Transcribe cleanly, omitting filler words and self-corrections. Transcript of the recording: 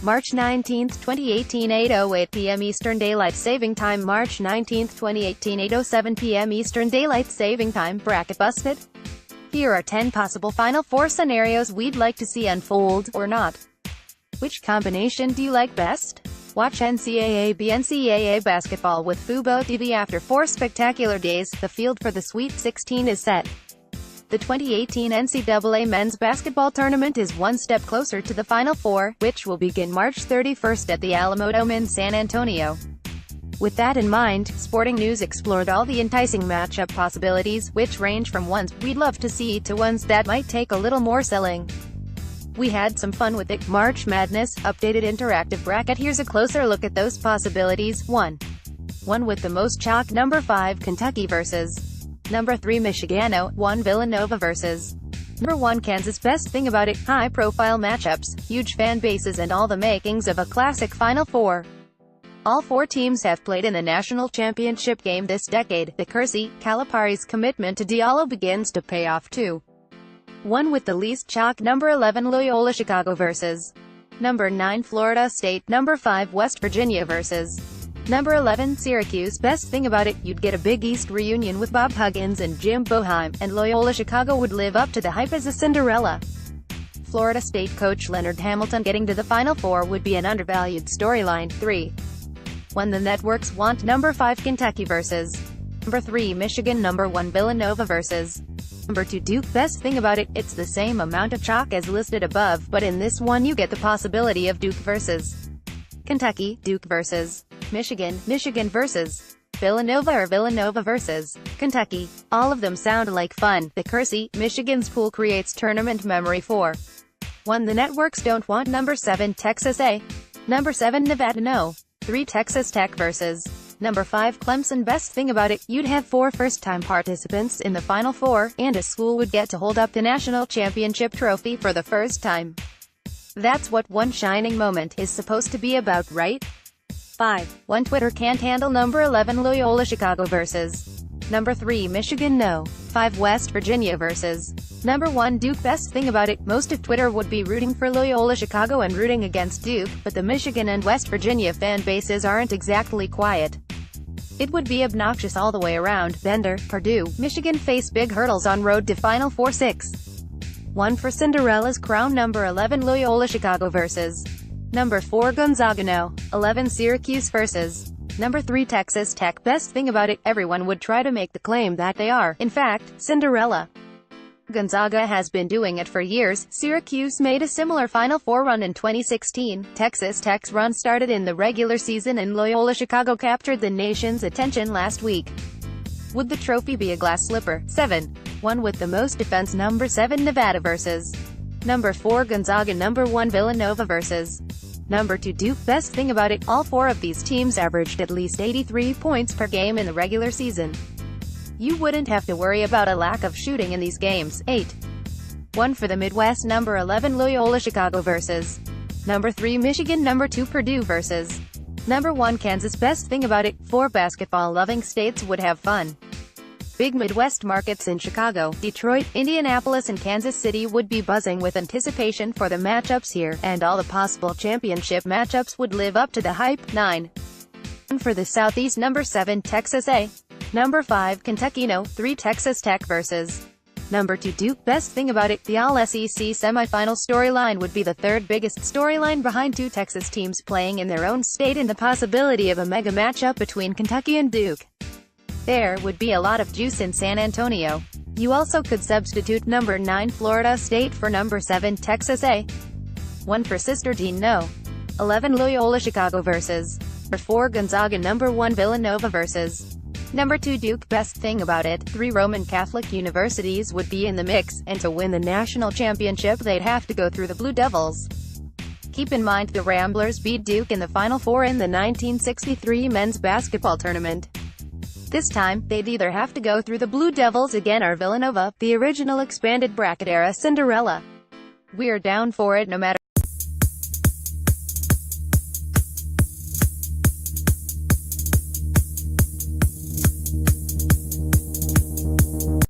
March 19, 2018 8:08 p.m. Eastern Daylight Saving Time. March 19, 2018 8:07 p.m. Eastern Daylight Saving Time. Bracket busted? Here are 10 possible Final Four scenarios we'd like to see unfold, or not. Which combination do you like best? Watch NCAABNCAA basketball with Fubo TV. After 4 spectacular days, the field for the Sweet 16 is set. The 2018 NCAA men's basketball tournament is one step closer to the Final Four, which will begin March 31st at the Alamodome in San Antonio. With that in mind, Sporting News explored all the enticing matchup possibilities, which range from ones we'd love to see to ones that might take a little more selling. We had some fun with it. March Madness, updated interactive bracket. Here's a closer look at those possibilities. 1 with the most chalk. Number 5 Kentucky vs. Number 3 Michigan. 1 Villanova vs. Number 1 Kansas. Best thing about it, high-profile matchups, huge fan bases and all the makings of a classic Final Four. All 4 teams have played in the national championship game this decade. The Kersey, Calipari's commitment to Diallo begins to pay off too. 1 with the least chalk. Number 11 Loyola Chicago vs. Number 9 Florida State. Number 5 West Virginia vs. Number 11 Syracuse. Best thing about it, you'd get a Big East reunion with Bob Huggins and Jim Boeheim, and Loyola Chicago would live up to the hype as a Cinderella. Florida State coach Leonard Hamilton getting to the Final Four would be an undervalued storyline. 3 when the networks want. Number 5 Kentucky vs. Number 3 Michigan. Number 1 Villanova vs. Number 2 Duke. Best thing about it, it's the same amount of chalk as listed above, but in this one you get the possibility of Duke vs. Kentucky, Duke vs. Michigan, Michigan vs. Villanova, or Villanova vs. Kentucky. All of them sound like fun. The Kersey, Michigan's pool creates tournament memory. 4 the networks don't want. Number 7 Texas A. Number 7 Nevada. No. 3 Texas Tech vs. Number 5 Clemson. Best thing about it, you'd have 4 first-time participants in the Final Four, and a school would get to hold up the national championship trophy for the first time. That's what one shining moment is supposed to be about, right? 5 Twitter can't handle. Number 11 Loyola Chicago vs. Number 3 Michigan. No. 5 West Virginia vs. Number 1 Duke. Best thing about it, most of Twitter would be rooting for Loyola Chicago and rooting against Duke, but the Michigan and West Virginia fan bases aren't exactly quiet. It would be obnoxious all the way around. Bender, Purdue, Michigan face big hurdles on road to Final Four. 6 for Cinderella's crown. Number 11 Loyola Chicago vs. Number 4 Gonzaga. No. 11 Syracuse vs. Number 3 Texas Tech. Best thing about it, everyone would try to make the claim that they are, in fact, Cinderella. Gonzaga has been doing it for years. Syracuse made a similar Final Four run in 2016. Texas Tech's run started in the regular season, and Loyola Chicago captured the nation's attention last week. Would the trophy be a glass slipper? 7 with the most defense. Number 7 Nevada vs. Number 4 Gonzaga. Number 1 Villanova vs. Number 2 Duke. Best thing about it, all 4 of these teams averaged at least 83 points per game in the regular season. You wouldn't have to worry about a lack of shooting in these games. 8 for the Midwest. Number 11 Loyola Chicago vs. Number 3 Michigan. Number 2 Purdue vs. Number 1 Kansas. Best thing about it, 4 basketball-loving states would have fun. Big Midwest markets in Chicago, Detroit, Indianapolis and Kansas City would be buzzing with anticipation for the matchups here, and all the possible championship matchups would live up to the hype. 9 for the Southeast. Number 7 Texas A. Number 5 Kentucky. No. 3 Texas Tech vs. Number 2 Duke. Best thing about it, the All-SEC semifinal storyline would be the third biggest storyline behind 2 Texas teams playing in their own state, and the possibility of a mega matchup between Kentucky and Duke. There would be a lot of juice in San Antonio. You also could substitute number 9 Florida State for number 7 Texas A. 1 for Sister Jean. No. 11 Loyola Chicago vs. Number 4 Gonzaga. Number 1 Villanova vs. Number 2 Duke. Best thing about it, 3 Roman Catholic universities would be in the mix, and to win the national championship they'd have to go through the Blue Devils. Keep in mind the Ramblers beat Duke in the Final Four in the 1963 men's basketball tournament. This time, they'd either have to go through the Blue Devils again or Villanova, the original expanded bracket era Cinderella. We're down for it no matter